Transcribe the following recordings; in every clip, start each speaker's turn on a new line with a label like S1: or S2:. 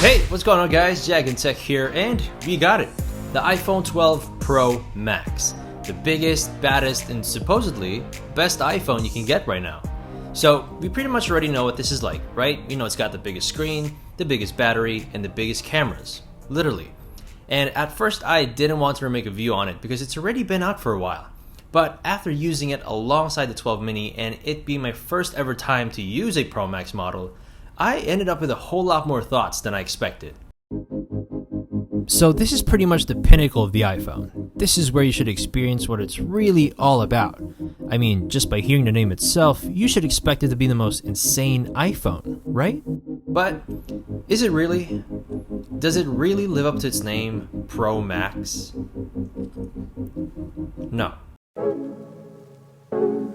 S1: Hey, what's going on guys? Jag and Tech here, and we got it. The iPhone 12 Pro Max. The biggest, baddest, and supposedly best iPhone you can get right now. So, we pretty much already know what this is like, right? You know it's got the biggest screen, the biggest battery, and the biggest cameras. Literally. And at first I didn't want to make a review on it because it's already been out for a while. But after using it alongside the 12 mini and it being my first ever time to use a Pro Max model, I ended up with a whole lot more thoughts than I expected. So this is pretty much the pinnacle of the iPhone. This is where you should experience what it's really all about. I mean, just by hearing the name itself, you should expect it to be the most insane iPhone, right? But is it really? Does it really live up to its name, Pro Max? No.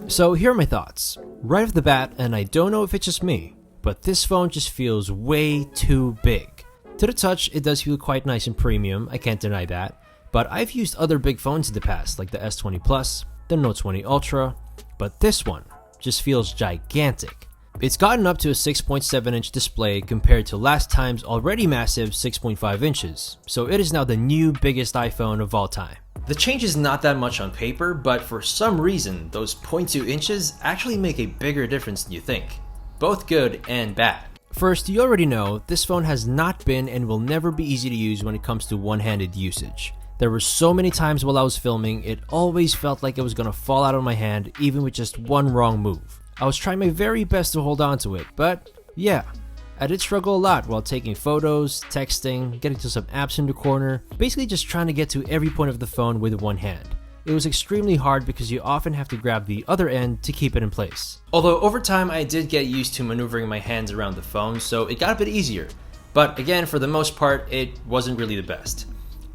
S1: So here are my thoughts. Right off the bat, and I don't know if it's just me, but this phone just feels way too big. To the touch, it does feel quite nice and premium, I can't deny that, but I've used other big phones in the past, like the S20 Plus, the Note 20 Ultra, but this one just feels gigantic. It's gotten up to a 6.7-inch display compared to last time's already massive 6.5 inches, so it is now the new biggest iPhone of all time. The change is not that much on paper, but for some reason, those 0.2 inches actually make a bigger difference than you think. Both good and bad. First, you already know, this phone has not been and will never be easy to use when it comes to one-handed usage. There were so many times while I was filming, it always felt like it was gonna fall out of my hand even with just one wrong move. I was trying my very best to hold on to it, but yeah, I did struggle a lot while taking photos, texting, getting to some apps in the corner, basically just trying to get to every point of the phone with one hand. It was extremely hard because you often have to grab the other end to keep it in place. Although over time I did get used to maneuvering my hands around the phone, so it got a bit easier. But again, for the most part, it wasn't really the best.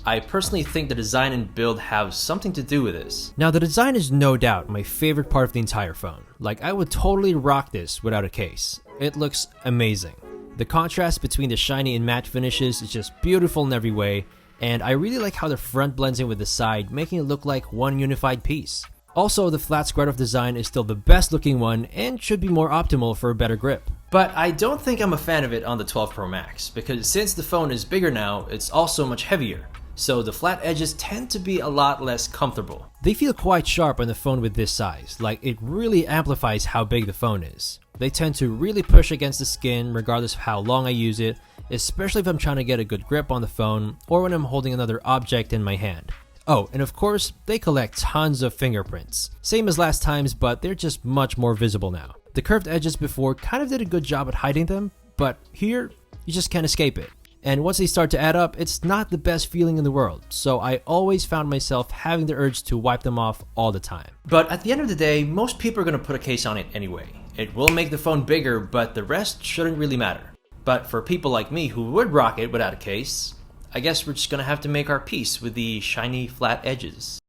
S1: I personally think the design and build have something to do with this. Now the design is no doubt my favorite part of the entire phone. Like, I would totally rock this without a case. It looks amazing. The contrast between the shiny and matte finishes is just beautiful in every way, and I really like how the front blends in with the side, making it look like one unified piece. Also, the flat square off design is still the best looking one and should be more optimal for a better grip. But I don't think I'm a fan of it on the 12 Pro Max, because since the phone is bigger now, it's also much heavier. So the flat edges tend to be a lot less comfortable. They feel quite sharp on the phone with this size, like it really amplifies how big the phone is. They tend to really push against the skin regardless of how long I use it, especially if I'm trying to get a good grip on the phone or when I'm holding another object in my hand. Oh, and of course, they collect tons of fingerprints. Same as last time's, but they're just much more visible now. The curved edges before kind of did a good job at hiding them, but here, you just can't escape it. And once they start to add up, it's not the best feeling in the world, so I always found myself having the urge to wipe them off all the time. But at the end of the day, most people are going to put a case on it anyway. It will make the phone bigger, but the rest shouldn't really matter. But for people like me who would rock it without a case, I guess we're just going to have to make our peace with the shiny flat edges.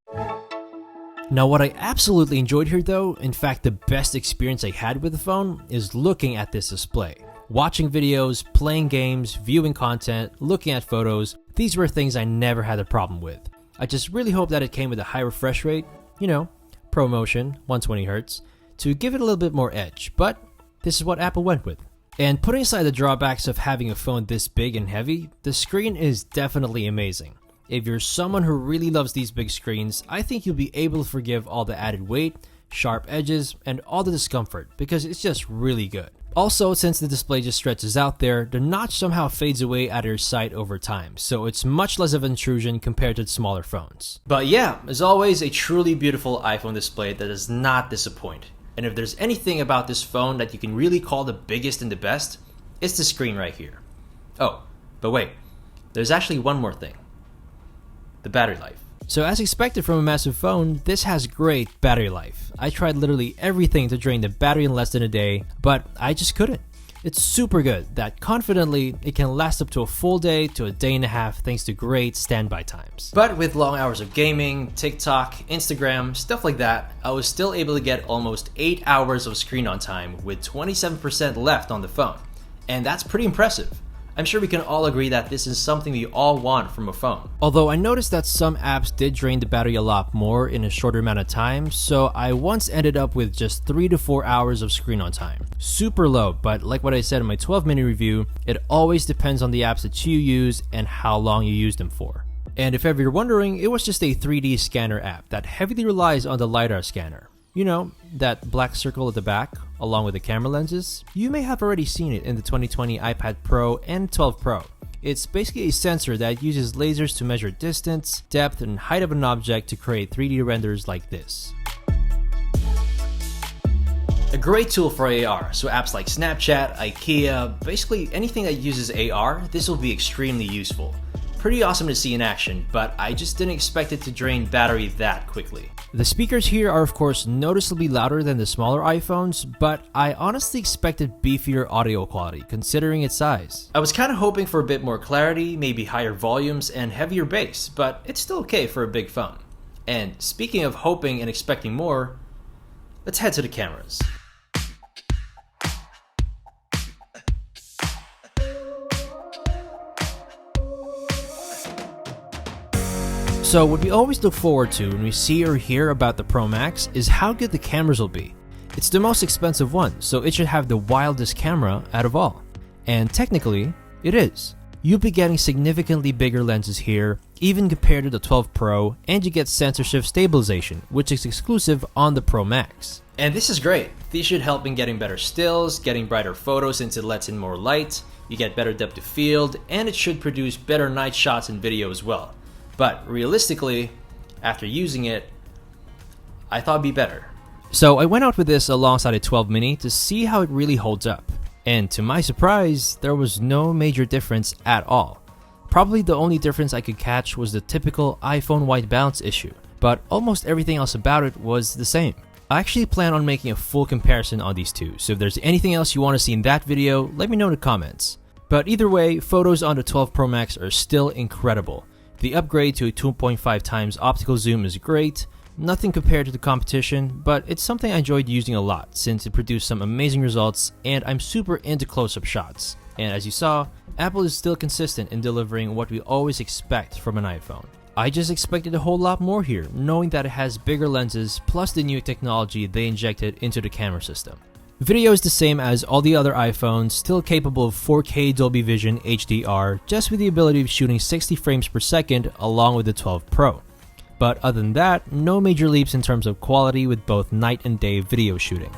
S1: Now what I absolutely enjoyed here though, in fact the best experience I had with the phone, is looking at this display. Watching videos, playing games, viewing content, looking at photos, these were things I never had a problem with. I just really hope that it came with a high refresh rate, you know, ProMotion, 120Hz, to give it a little bit more edge, but this is what Apple went with. And putting aside the drawbacks of having a phone this big and heavy, the screen is definitely amazing. If you're someone who really loves these big screens, I think you'll be able to forgive all the added weight, sharp edges, and all the discomfort because it's just really good. Also, since the display just stretches out there, the notch somehow fades away out of your sight over time, so it's much less of an intrusion compared to smaller phones. But yeah, as always, a truly beautiful iPhone display that does not disappoint. And if there's anything about this phone that you can really call the biggest and the best, it's the screen right here. Oh, but wait, there's actually one more thing. The battery life. So as expected from a massive phone, this has great battery life. I tried literally everything to drain the battery in less than a day, but I just couldn't. It's super good that confidently it can last up to a full day to a day and a half thanks to great standby times. But with long hours of gaming, TikTok, Instagram, stuff like that, I was still able to get almost 8 hours of screen on time with 27% left on the phone. And that's pretty impressive. I'm sure we can all agree that this is something we all want from a phone. Although I noticed that some apps did drain the battery a lot more in a shorter amount of time, so I once ended up with just 3 to 4 hours of screen on time. super low, but like what I said in my 12-minute review, it always depends on the apps that you use and how long you use them for. And if ever you're wondering, it was just a 3D scanner app that heavily relies on the LiDAR scanner. You know, that black circle at the back, along with the camera lenses? You may have already seen it in the 2020 iPad Pro and 12 Pro. It's basically a sensor that uses lasers to measure distance, depth, and height of an object to create 3D renders like this. A great tool for AR, so apps like Snapchat, IKEA, basically anything that uses AR, this will be extremely useful. Pretty awesome to see in action, but I just didn't expect it to drain battery that quickly. The speakers here are of course noticeably louder than the smaller iPhones, but I honestly expected beefier audio quality considering its size. I was kind of hoping for a bit more clarity, maybe higher volumes and heavier bass, but it's still okay for a big phone. And speaking of hoping and expecting more, let's head to the cameras. So what we always look forward to when we see or hear about the Pro Max is how good the cameras will be. It's the most expensive one, so it should have the wildest camera out of all. And technically, it is. You'll be getting significantly bigger lenses here, even compared to the 12 Pro, and you get sensor shift stabilization, which is exclusive on the Pro Max. And this is great. These should help in getting better stills, getting brighter photos since it lets in more light, you get better depth of field, and it should produce better night shots and video as well. But realistically, after using it, I thought it'd be better. So I went out with this alongside a 12 mini to see how it really holds up. And to my surprise, there was no major difference at all. Probably the only difference I could catch was the typical iPhone white balance issue, but almost everything else about it was the same. I actually plan on making a full comparison on these two, so if there's anything else you want to see in that video, let me know in the comments. But either way, photos on the 12 Pro Max are still incredible. The upgrade to a 2.5 times optical zoom is great, nothing compared to the competition, but it's something I enjoyed using a lot since it produced some amazing results and I'm super into close-up shots. And as you saw, Apple is still consistent in delivering what we always expect from an iPhone. I just expected a whole lot more here, knowing that it has bigger lenses plus the new technology they injected into the camera system. Video is the same as all the other iPhones, still capable of 4K Dolby Vision HDR, just with the ability of shooting 60 frames per second along with the 12 Pro. But other than that, no major leaps in terms of quality with both night and day video shooting.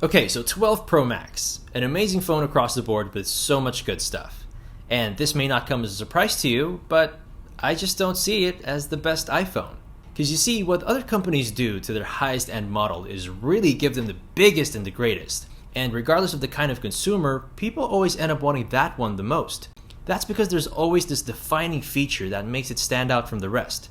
S1: Okay, so 12 Pro Max, an amazing phone across the board with so much good stuff. And this may not come as a surprise to you, but I just don't see it as the best iPhone. Because you see, what other companies do to their highest end model is really give them the biggest and the greatest. And regardless of the kind of consumer, people always end up wanting that one the most. That's because there's always this defining feature that makes it stand out from the rest.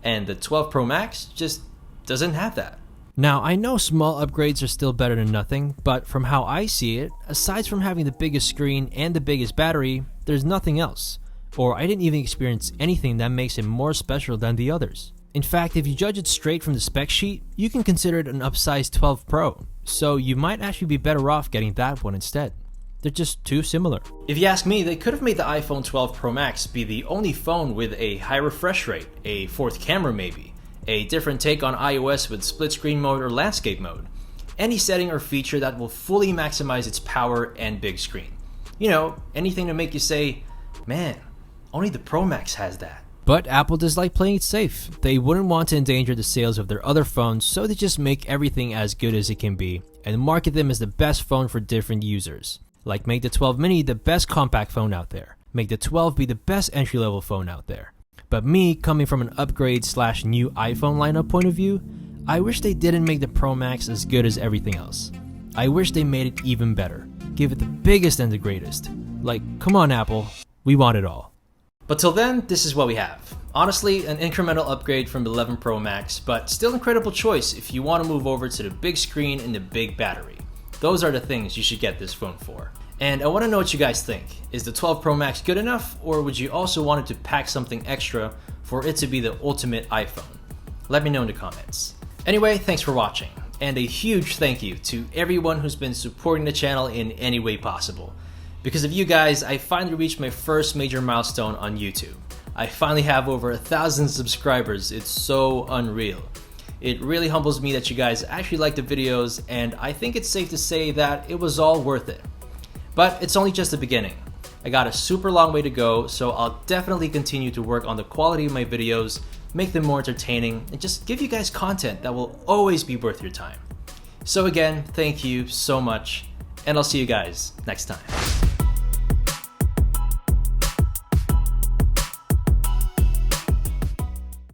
S1: And the 12 Pro Max just doesn't have that. Now, I know small upgrades are still better than nothing, but from how I see it, aside from having the biggest screen and the biggest battery, there's nothing else. Or I didn't even experience anything that makes it more special than the others. In fact, if you judge it straight from the spec sheet, you can consider it an upsized 12 Pro, so you might actually be better off getting that one instead. They're just too similar. If you ask me, they could have made the iPhone 12 Pro Max be the only phone with a high refresh rate, a fourth camera maybe, a different take on iOS with split screen mode or landscape mode, any setting or feature that will fully maximize its power and big screen. You know, anything to make you say, man, only the Pro Max has that. But Apple does like playing it safe. They wouldn't want to endanger the sales of their other phones, so they just make everything as good as it can be and market them as the best phone for different users. Like make the 12 mini the best compact phone out there. Make the 12 be the best entry-level phone out there. But me, coming from an upgrade/new iPhone lineup point of view, I wish they didn't make the Pro Max as good as everything else. I wish they made it even better. Give it the biggest and the greatest. Like, come on Apple, we want it all. But till then, this is what we have. Honestly, an incremental upgrade from the 11 Pro Max, but still incredible choice if you want to move over to the big screen and the big battery. Those are the things you should get this phone for. And I want to know what you guys think. Is the 12 Pro Max good enough, or would you also want it to pack something extra for it to be the ultimate iPhone? Let me know in the comments. Anyway, thanks for watching, and a huge thank you to everyone who's been supporting the channel in any way possible. Because of you guys, I finally reached my first major milestone on YouTube. I finally have over 1,000 subscribers. It's so unreal. It really humbles me that you guys actually like the videos, and I think it's safe to say that it was all worth it. But it's only just the beginning. I got a super long way to go, so I'll definitely continue to work on the quality of my videos, make them more entertaining, and just give you guys content that will always be worth your time. So again, thank you so much, and I'll see you guys next time.